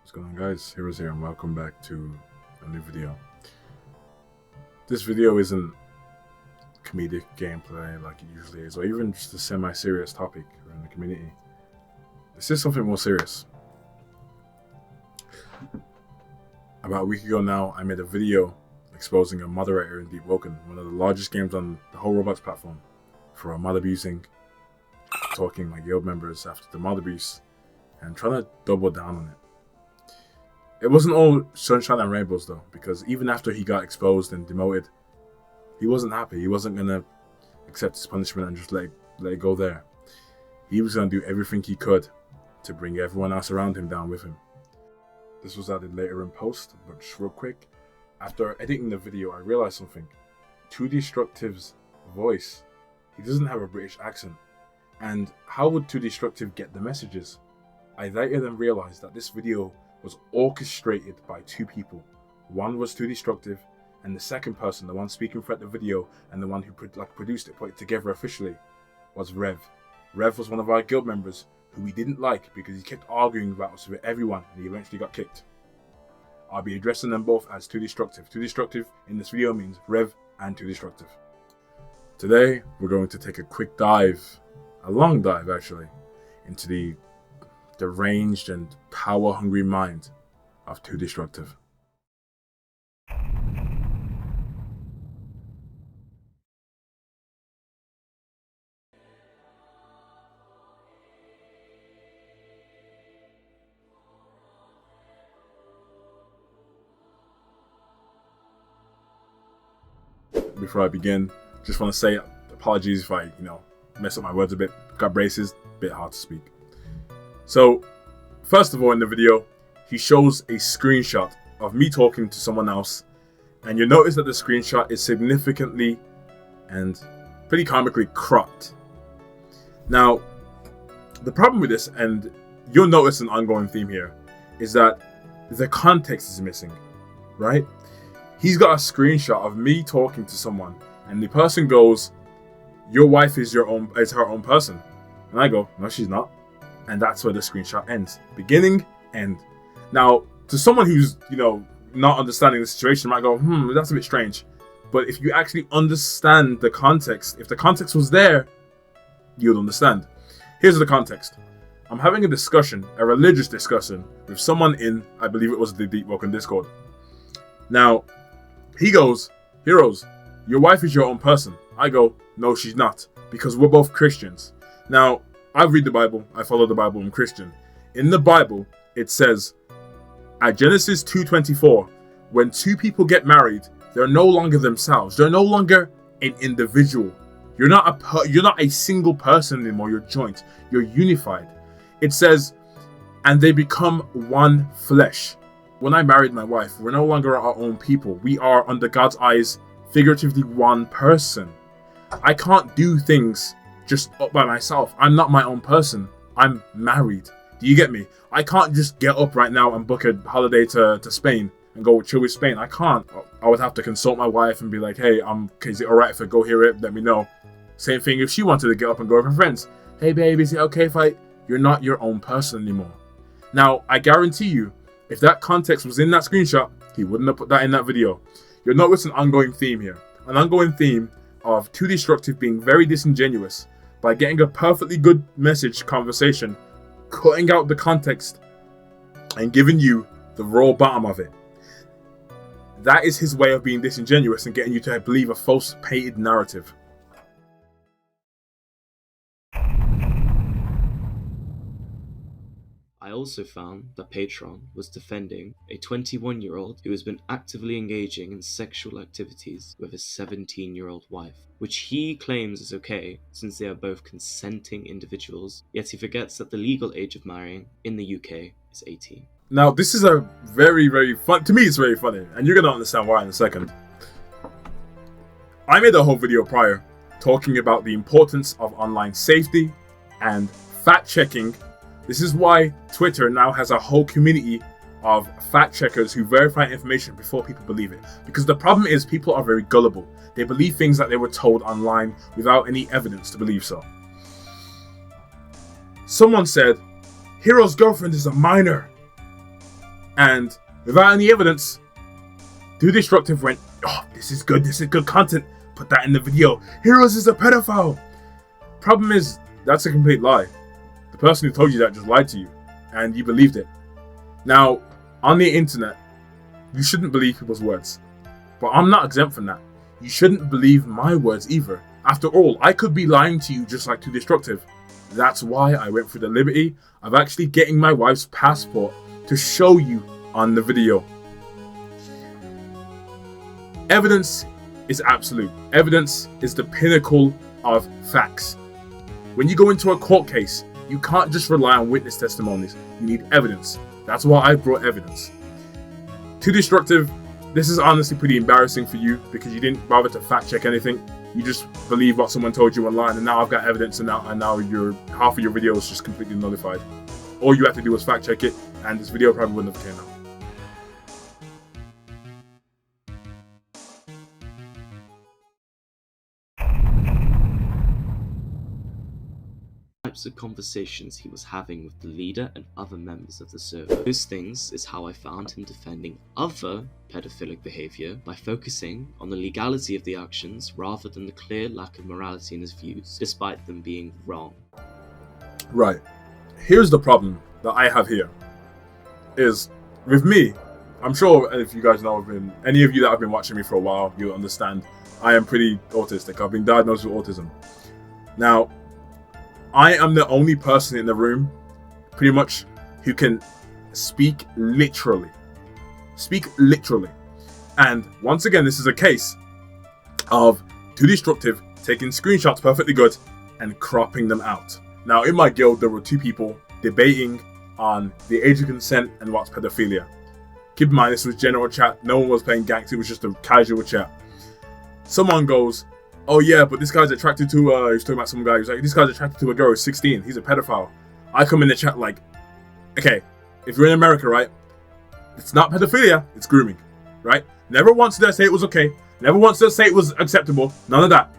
What's going on, guys? Heroes here and welcome back to a new video. This video isn't comedic gameplay like it usually is, or even just a semi-serious topic in the community. This is something more serious. About a week ago now, I made a video exposing a moderator in DeepWoken, one of the largest games on the whole Roblox platform, for mod abusing, talking my guild members after the mod abuse, and trying to double down on it. It wasn't all sunshine and rainbows though, because even after he got exposed and demoted, he wasn't happy. He wasn't going to accept his punishment and just let it go there. He was going to do everything he could to bring everyone else around him down with him. This was added later in post, but just real quick, after editing the video, I realized something. 2Destructive's voice, he doesn't have a British accent. And how would 2Destructive get the messages? I later then realized that this video was orchestrated by two people. One was 2Destructive, and the second person, the one speaking throughout the video and the one who produced it, put it together officially, was Rev. Rev was one of our guild members who we didn't like because he kept arguing about us with everyone and he eventually got kicked. I'll be addressing them both as 2Destructive. 2Destructive in this video means Rev and 2Destructive. Today we're going to take a quick dive, a long dive actually, into the deranged and power-hungry mind of 2Destructive. Before I begin, just want to say apologies if I, mess up my words a bit. Got braces, bit hard to speak. So, first of all in the video, he shows a screenshot of me talking to someone else, and you'll notice that the screenshot is significantly and pretty comically cropped. Now, the problem with this, and you'll notice an ongoing theme here, is that the context is missing, right? He's got a screenshot of me talking to someone, and the person goes, "Your wife is her own person," and I go, "No, she's not." And that's where the screenshot ends. Beginning, end. Now, to someone who's, not understanding the situation, might go, that's a bit strange. But if you actually understand the context, if the context was there, you'll understand. Here's the context. I'm having a discussion, a religious discussion, with someone in, I believe it was the DeepWoken Discord. Now, he goes, "Heroes, your wife is your own person." I go, "No, she's not, because we're both Christians." Now, I read the Bible, I follow the Bible, I'm Christian. In the Bible, it says, at Genesis 2:24, when two people get married, they're no longer themselves. They're no longer an individual. You're not a single person anymore, you're joint. You're unified. It says, and they become one flesh. When I married my wife, we're no longer our own people. We are, under God's eyes, figuratively one person. I can't do things just up by myself. I'm not my own person. I'm married. Do you get me? I can't just get up right now and book a holiday to Spain and go chill with Spain. I can't. I would have to consult my wife and be like, "Hey, is it alright if I go here? Let me know." Same thing if she wanted to get up and go with her friends. "Hey babe, is it okay if You're not your own person anymore. Now, I guarantee you, if that context was in that screenshot, he wouldn't have put that in that video. You'll notice an ongoing theme here. An ongoing theme of 2Destructive being very disingenuous by getting a perfectly good message conversation, cutting out the context, and giving you the raw bottom of it. That is his way of being disingenuous and getting you to believe a false painted narrative. I also found that Patron was defending a 21-year-old who has been actively engaging in sexual activities with his 17-year-old wife, which he claims is okay since they are both consenting individuals, yet he forgets that the legal age of marrying in the UK is 18. Now, this is a very, very fun, to me it's very funny, and you're going to understand why in a second. I made a whole video prior talking about the importance of online safety and fact-checking. This is why Twitter now has a whole community of fact checkers who verify information before people believe it. Because the problem is people are very gullible. They believe things that they were told online without any evidence to believe so. Someone said, Hero's girlfriend is a minor. And without any evidence, Too Destructive went, oh, this is good content. Put that in the video. Heroes is a pedophile. Problem is, that's a complete lie. The person who told you that just lied to you, and you believed it. Now, on the internet, you shouldn't believe people's words. But I'm not exempt from that. You shouldn't believe my words either. After all, I could be lying to you just like Too Destructive. That's why I went through the liberty of actually getting my wife's passport to show you on the video. Evidence is absolute. Evidence is the pinnacle of facts. When you go into a court case, you can't just rely on witness testimonies. You need evidence. That's why I brought evidence. Too Destructive, this is honestly pretty embarrassing for you because you didn't bother to fact check anything. You just believe what someone told you online, and now I've got evidence, and now your half of your video is just completely nullified. All you have to do is fact check it, and this video probably wouldn't have came out. Types of conversations he was having with the leader and other members of the server. Those things is how I found him defending other pedophilic behavior by focusing on the legality of the actions rather than the clear lack of morality in his views, despite them being wrong. Right. Here's the problem that I have here. Is, with me, I'm sure if you guys know, any of you that have been watching me for a while, you'll understand I am pretty autistic. I've been diagnosed with autism. Now, I am the only person in the room, pretty much, who can speak literally. Speak literally. And once again, this is a case of Too Destructive taking screenshots perfectly good and cropping them out. Now, in my guild, there were two people debating on the age of consent and what's pedophilia. Keep in mind, this was general chat. No one was playing ganks. It was just a casual chat. Someone goes, oh yeah, but this guy's attracted to, he was talking about some guy, he was like, this guy's attracted to a girl who's 16, he's a pedophile. I come in the chat like, okay, if you're in America, right, it's not pedophilia, it's grooming, right? Never once did I say it was okay, never once did I say it was acceptable, none of that.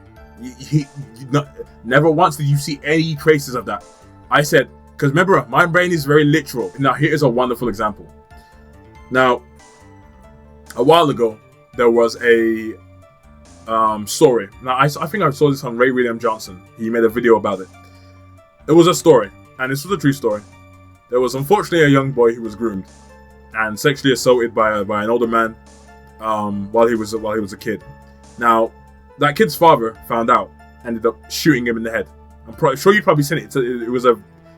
Never once did you see any traces of that. I said, because remember, my brain is very literal. Now here is a wonderful example. Now, a while ago, there was a story. Now, I think I saw this on Ray William Johnson. He made a video about it. It was a story, and this was a true story. There was unfortunately a young boy who was groomed and sexually assaulted by an older man while he was a kid. Now, that kid's father found out, ended up shooting him in the head. I'm sure you've probably seen it.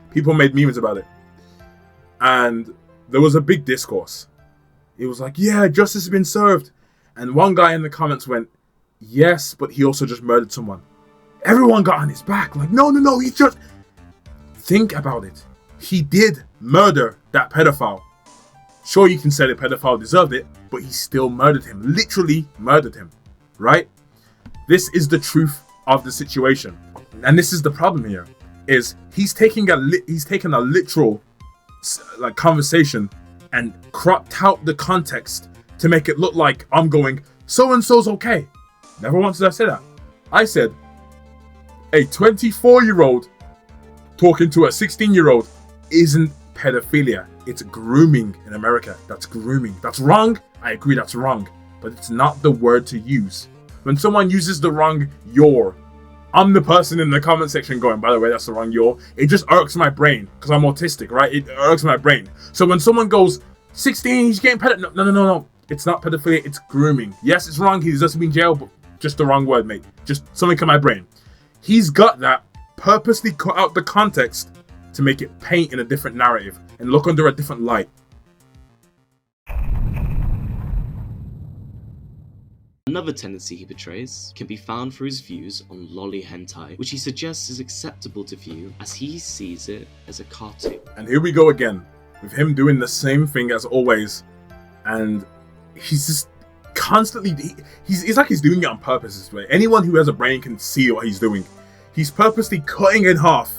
People made memes about it, and there was a big discourse. It was like, yeah, justice has been served, and one guy in the comments went, yes, but he also just murdered someone. Everyone got on his back. Like, no, he just... Think about it. He did murder that pedophile. Sure, you can say the pedophile deserved it, but he still murdered him. Literally murdered him. Right? This is the truth of the situation. And this is the problem here. Is he's taken a literal conversation and cropped out the context to make it look like I'm going, so-and-so's okay. Never once did I say that. I said, a 24-year-old talking to a 16-year-old isn't pedophilia. It's grooming in America. That's grooming. That's wrong. I agree that's wrong. But it's not the word to use. When someone uses the wrong your, I'm the person in the comment section going, by the way, that's the wrong your. It just irks my brain because I'm autistic, right? It irks my brain. So when someone goes, 16, he's getting pedophilia. No. It's not pedophilia. It's grooming. Yes, it's wrong. He deserves to be in jail, but just the wrong word, mate. Just something in my brain. He's got that, purposely cut out the context to make it paint in a different narrative and look under a different light. Another tendency he betrays can be found through his views on lolly hentai, which he suggests is acceptable to view as he sees it as a cartoon. And here we go again, with him doing the same thing as always, and he's just constantly, he's like he's doing it on purpose this way. Anyone who has a brain can see what he's doing. He's purposely cutting in half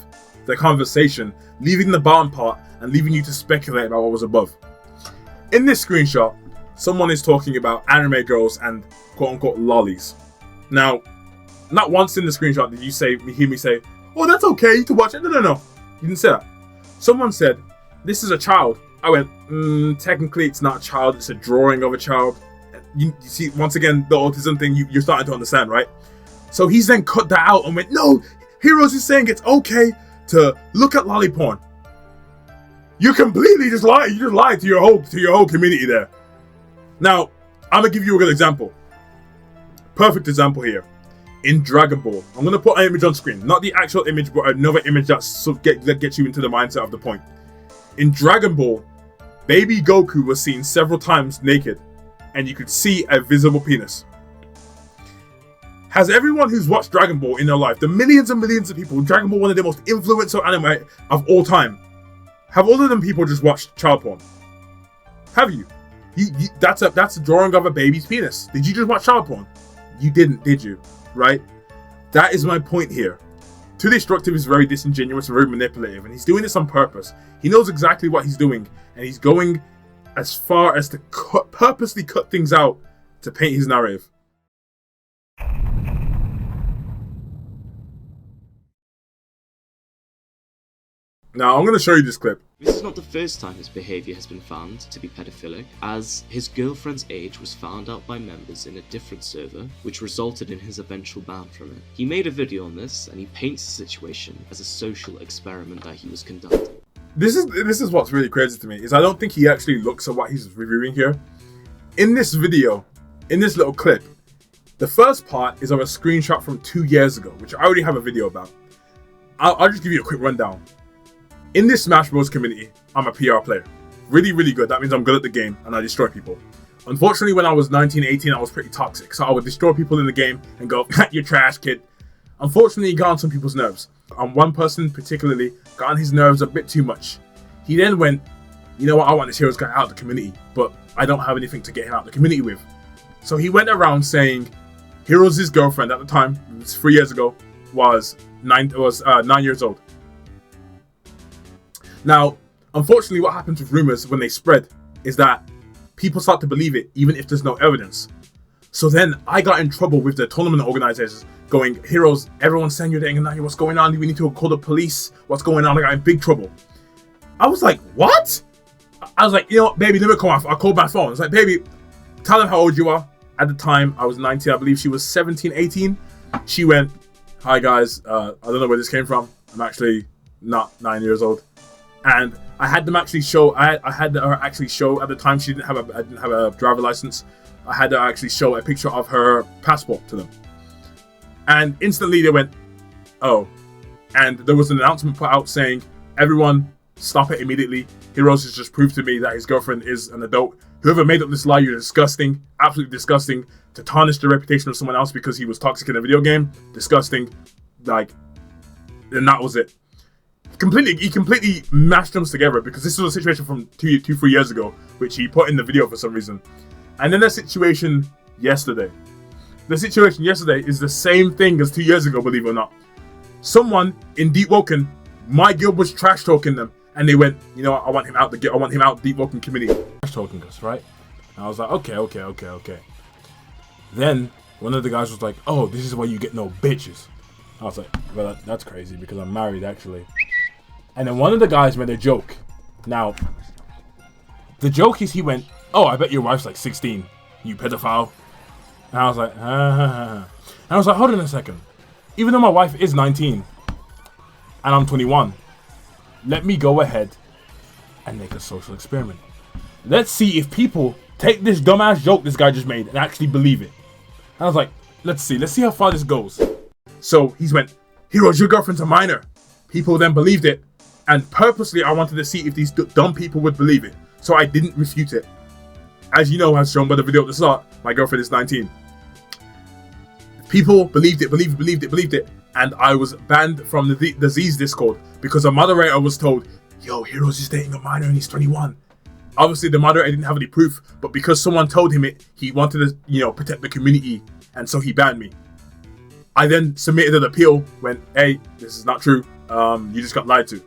the conversation, leaving the bottom part and leaving you to speculate about what was above. In this screenshot, someone is talking about anime girls and quote-unquote lollies. Now, not once in the screenshot did you hear me say, oh, that's okay to watch it. No. You didn't say that. Someone said, this is a child. I went, technically it's not a child, it's a drawing of a child. You see, once again, the autism thing, you're starting to understand, right? So he's then cut that out and went, no, Heroes is saying it's okay to look at lolly porn. You completely just lied. You just lied to your whole community there. Now, I'm gonna give you a good example. Perfect example here. In Dragon Ball, I'm gonna put an image on screen, not the actual image, but another image that gets you into the mindset of the point. In Dragon Ball, baby Goku was seen several times naked, and you could see a visible penis. Has everyone who's watched Dragon Ball in their life, the millions and millions of people, Dragon Ball, one of the most influential anime of all time, have all of them people just watched child porn? Have you? That's a drawing of a baby's penis. Did you just watch child porn? You didn't, did you? Right? That is my point here. Too Destructive is very disingenuous and very manipulative, and he's doing this on purpose. He knows exactly what he's doing, and he's going as far as to purposely cut things out to paint his narrative. Now, I'm going to show you this clip. This is not the first time his behaviour has been found to be pedophilic, as his girlfriend's age was found out by members in a different server, which resulted in his eventual ban from it. He made a video on this, and he paints the situation as a social experiment that he was conducting. This is what's really crazy to me, is I don't think he actually looks at what he's reviewing here. In this video, in this little clip, the first part is of a screenshot from 2 years ago, which I already have a video about. I'll just give you a quick rundown. In this Smash Bros community, I'm a PR player. Really, really good. That means I'm good at the game and I destroy people. Unfortunately, when I was 19, 18, I was pretty toxic. So I would destroy people in the game and go, you're trash, kid. Unfortunately, it got on some people's nerves. And one person particularly got on his nerves a bit too much. He then went, you know what, I want this Heroes guy out of the community, but I don't have anything to get him out of the community with. So he went around saying Heroes' girlfriend at the time, it was 3 years ago, was 9 years old. Now, unfortunately, what happens with rumors when they spread is that people start to believe it, even if there's no evidence. So then I got in trouble with the tournament organizers going, Heroes, everyone's saying you're dating a 9-year-old, what's going on? We need to call the police. What's going on? I got in big trouble. I was like, what? I was like, you know what, baby, let me call my phone. I called my phone. I was like, baby, tell them how old you are. At the time, I was 19. I believe she was 17, 18. She went, hi guys, I don't know where this came from. I'm actually not 9 years old. And I had them actually show. I had her actually show at the time. She didn't have a driver license. I had her actually show a picture of her passport to them. And instantly they went, oh. And there was an announcement put out saying, everyone, stop it immediately. Heroes has just proved to me that his girlfriend is an adult. Whoever made up this lie, you're disgusting, absolutely disgusting. To tarnish the reputation of someone else because he was toxic in a video game, disgusting. Like, and that was it. He completely mashed them together because this was a situation from 3 years ago, which he put in the video for some reason. And then the situation yesterday. The situation yesterday is the same thing as 2 years ago, believe it or not. Someone in DeepWoken, my guild was trash talking them, and they went, you know what, I want him out the guild, I want him out the DeepWoken community. Trash talking us, right? And I was like, okay. Then one of the guys was like, oh, this is why you get no bitches. I was like, well, that's crazy because I'm married actually. And then one of the guys made a joke. Now, the joke is he went, oh, I bet your wife's like 16, you pedophile. And I was like, And I was like, hold on a second. Even though my wife is 19 and I'm 21, let me go ahead and make a social experiment. Let's see if people take this dumbass joke this guy just made and actually believe it. And I was like, let's see how far this goes. So he went, Heroes, your girlfriend's a minor. People then believed it. And purposely, I wanted to see if these dumb people would believe it. So I didn't refute it. As you know, as shown by the video at the start, my girlfriend is 19. People believed it. And I was banned from the Z's Discord because a moderator was told, yo, Heroes is dating a minor and he's 21. Obviously, the moderator didn't have any proof, but because someone told him it, he wanted to, protect the community. And so he banned me. I then submitted an appeal, went, hey, this is not true. You just got lied to.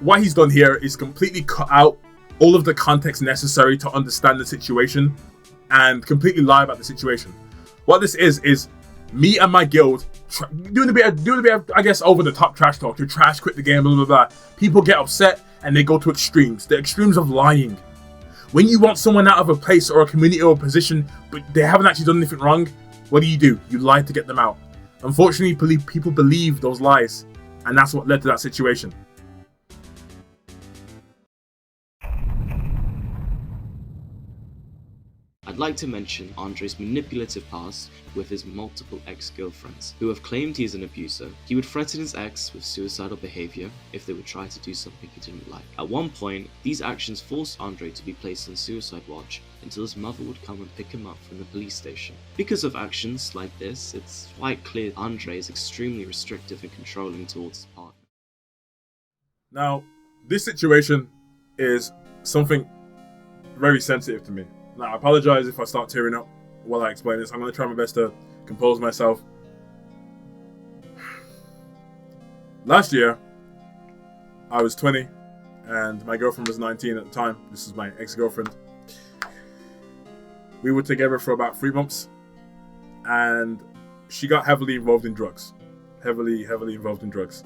What he's done here is completely cut out all of the context necessary to understand the situation and completely lie about the situation. What this is me and my guild doing a bit of, I guess, over the top trash talk to trash quit the game, blah, blah, blah. People get upset and they go to extremes, the extremes of lying. When you want someone out of a place or a community or a position, but they haven't actually done anything wrong, what do? You lie to get them out. Unfortunately, people believe those lies, and that's what led to that situation. I'd like to mention Andre's manipulative past with his multiple ex-girlfriends, who have claimed he is an abuser. He would threaten his ex with suicidal behavior if they would try to do something he didn't like. At one point, these actions forced Andre to be placed on suicide watch until his mother would come and pick him up from the police station. Because of actions like this, it's quite clear Andre is extremely restrictive and controlling towards his partner. Now, this situation is something very sensitive to me. Now, I apologize if I start tearing up while I explain this. I'm going to try my best to compose myself. Last year, I was 20 and my girlfriend was 19 at the time. This is my ex-girlfriend. We were together for about 3 months and she got heavily involved in drugs. Heavily involved in drugs.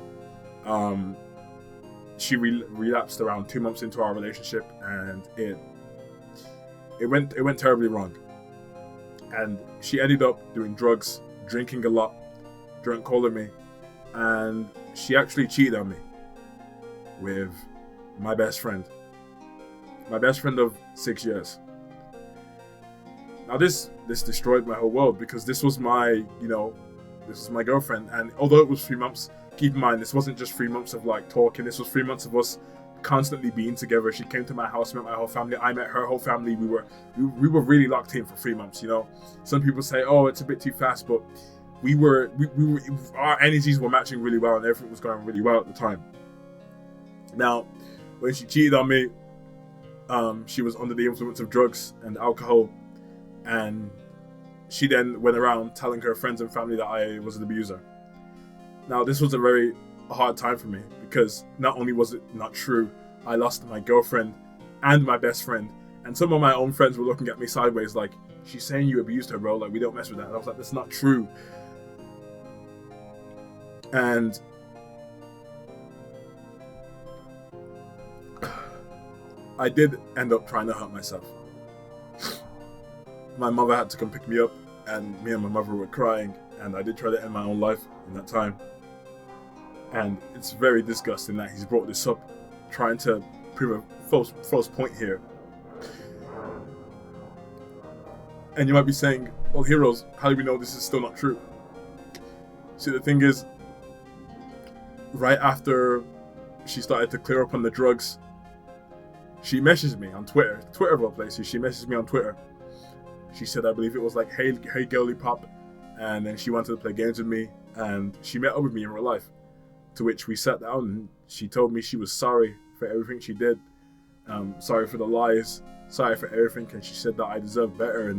She relapsed around 2 months into our relationship, and it went terribly wrong. And she ended up doing drugs, drinking a lot, drunk calling me, and she actually cheated on me with my best friend. My best friend of 6 years. Now this destroyed my whole world, because this was my, this was my girlfriend, and although it was 3 months, keep in mind, this wasn't just 3 months of like talking, this was 3 months of us constantly being together. She came to my house, met my whole family, I met her whole family. We were really locked in for 3 months, Some people say, oh, it's a bit too fast, but we were our energies were matching really well and everything was going really well at the time. Now, when she cheated on me, she was under the influence of drugs and alcohol, and she then went around telling her friends and family that I was an abuser. Now, this was a very hard time for me, because not only was it not true, I lost my girlfriend and my best friend, and some of my own friends were looking at me sideways like, she's saying you abused her, bro, like, we don't mess with that. And I was like, that's not true. And I did end up trying to hurt myself. My mother had to come pick me up, and me and my mother were crying, and I did try to end my own life in that time. And it's very disgusting that he's brought this up, trying to prove a false point here. And you might be saying, well, Heroes, how do we know this is still not true? See, the thing is, right after she started to clear up on the drugs, she messaged me on Twitter of all places. She messaged me on Twitter. She said, I believe it was like, hey girly pop, and then she wanted to play games with me, and she met up with me in real life. To which we sat down, and she told me she was sorry for everything she did, sorry for the lies, sorry for everything, and she said that I deserved better,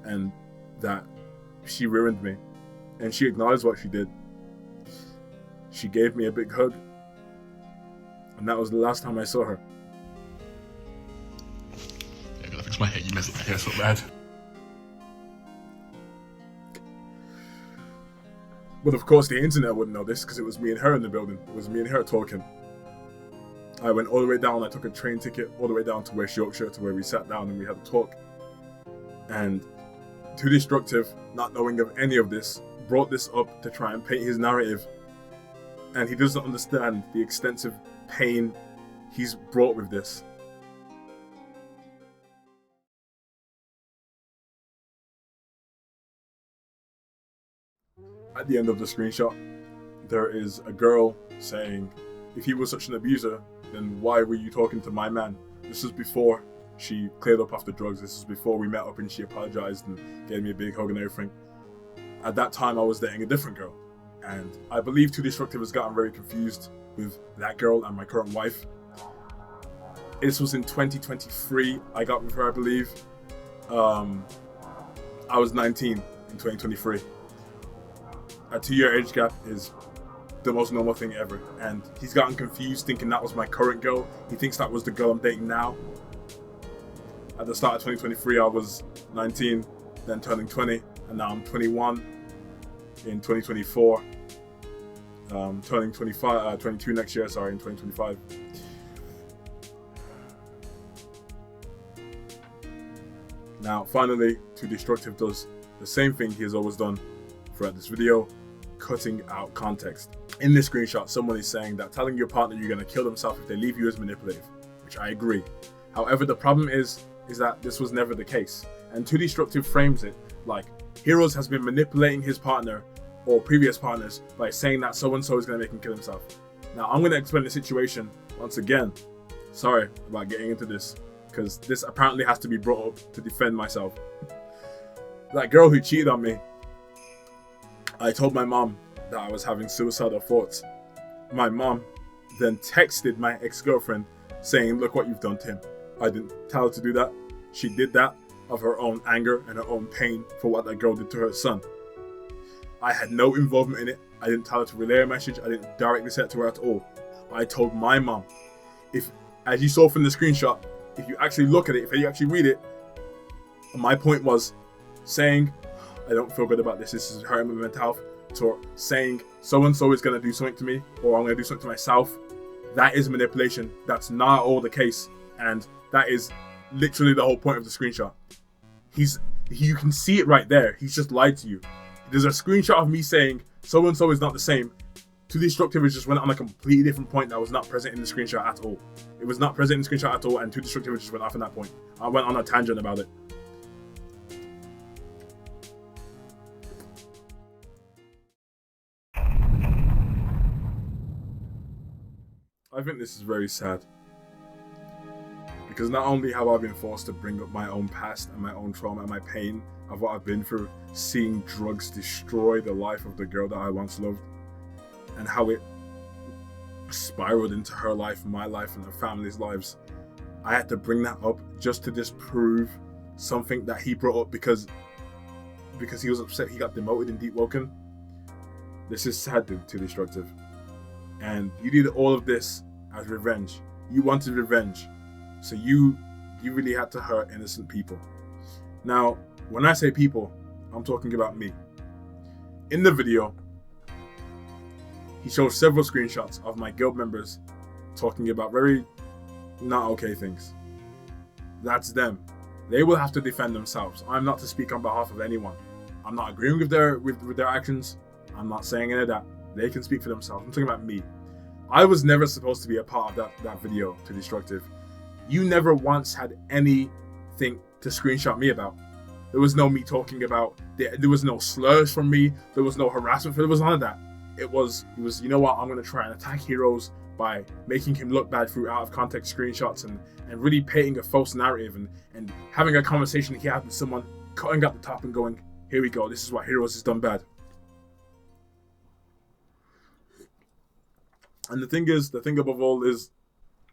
and that she ruined me, and she acknowledged what she did. She gave me a big hug, and that was the last time I saw her. I gotta fix my hair. You messed up my hair so bad. But of course the internet wouldn't know this, because it was me and her in the building. It was me and her talking. I went all the way down, I took a train ticket all the way down to West Yorkshire, to where we sat down and we had a talk. And Too Destructive, not knowing of any of this, brought this up to try and paint his narrative. And he doesn't understand the extensive pain he's brought with this. At the end of the screenshot, there is a girl saying, if he was such an abuser, then why were you talking to my man? This was before she cleared up after drugs. This was before we met up and she apologized and gave me a big hug and everything. At that time, I was dating a different girl. And I believe Too Destructive has gotten very confused with that girl and my current wife. This was in 2023, I got with her, I believe. I was 19 in 2023. A 2-year age gap is the most normal thing ever, and he's gotten confused thinking that was my current girl. He thinks that was the girl I'm dating now. At the start of 2023, I was 19, then turning 20, and now I'm 21 in 2024. Turning 22 next year, in 2025. Now, finally, Too Destructive does the same thing he has always done throughout this video, cutting out context. In this screenshot, someone is saying that telling your partner you're going to kill themselves if they leave you is manipulative, which I agree. However, the problem is that this was never the case. And Too Destructive frames it like Heroes has been manipulating his partner or previous partners by saying that so-and-so is going to make him kill himself. Now, I'm going to explain the situation once again. Sorry about getting into this, because this apparently has to be brought up to defend myself. That girl who cheated on me, I told my mom that I was having suicidal thoughts. My mom then texted my ex-girlfriend saying, look what you've done to him. I didn't tell her to do that. She did that of her own anger and her own pain for what that girl did to her son. I had no involvement in it. I didn't tell her to relay a message. I didn't directly say it to her at all. I told my mom. If, as you saw from the screenshot, if you actually look at it, if you actually read it, my point was saying, I don't feel good about this. This is hurting my mental health. To saying so-and-so is going to do something to me, or I'm going to do something to myself. That is manipulation. That's not all the case. And that is literally the whole point of the screenshot. You can see it right there. He's just lied to you. There's a screenshot of me saying so-and-so is not the same. Too Destructive just went on a completely different point that was not present in the screenshot at all. It was not present in the screenshot at all, and Too Destructive just went off on that point. I went on a tangent about it. I think this is very sad. Because not only have I been forced to bring up my own past and my own trauma and my pain of what I've been through, seeing drugs destroy the life of the girl that I once loved, and how it spiraled into her life, my life, and her family's lives. I had to bring that up just to disprove something that he brought up because he was upset he got demoted in DeepWoken. This is sad, Too Destructive. And you did all of this as revenge. You wanted revenge. So you really had to hurt innocent people. Now, when I say people, I'm talking about me. In the video, he shows several screenshots of my guild members talking about very not okay things. That's them. They will have to defend themselves. I'm not to speak on behalf of anyone. I'm not agreeing with their actions. I'm not saying any of that. They can speak for themselves. I'm talking about me. I was never supposed to be a part of that video, Too Destructive. You never once had anything to screenshot me about. There was no me talking about, there was no slurs from me, there was no harassment, there was none of that. It was, you know what, I'm going to try and attack Heroes by making him look bad through out of context screenshots and really painting a false narrative and having a conversation he had with someone, cutting up the top and going, here we go, this is what Heroes has done bad. And the thing above all is,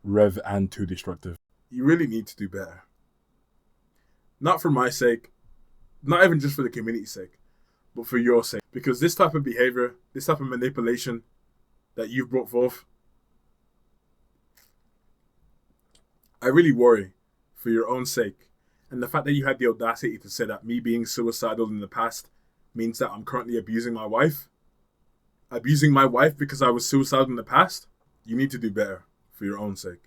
Rev and Too Destructive, you really need to do better. Not for my sake, not even just for the community's sake, but for your sake. Because this type of behavior, this type of manipulation that you've brought forth, I really worry for your own sake. And the fact that you had the audacity to say that me being suicidal in the past means that I'm currently abusing my wife. Abusing my wife because I was suicidal in the past, you need to do better for your own sake.